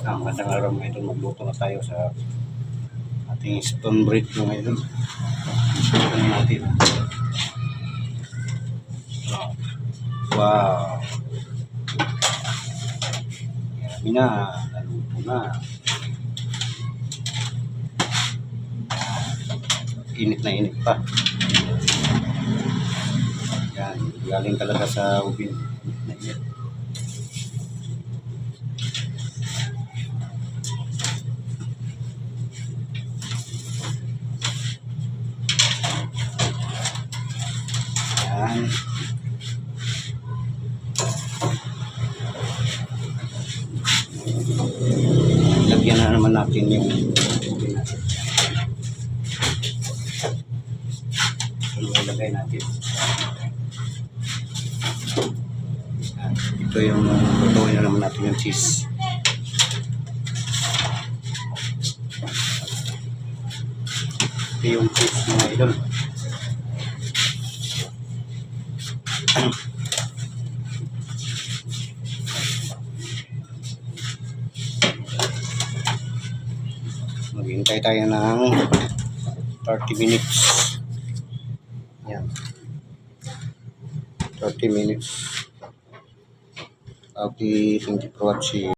Magandang araw mga idol, magluto na tayo sa ating stone bread mga idol. Ito na natin. Wow! Yummy na, naluto na. Init na init pa. Yan, galing talaga sa ubin. Init na init. Yan. Lagyan na naman natin yung ubin natin. Ito ilagay natin. Yan. Ito yung tutuin na naman natin yung cheese. Ito yung cheese mga idol. Maghintay tayo ng 30 minutes. Yan. 30 minutes. Okay, thank you for watching.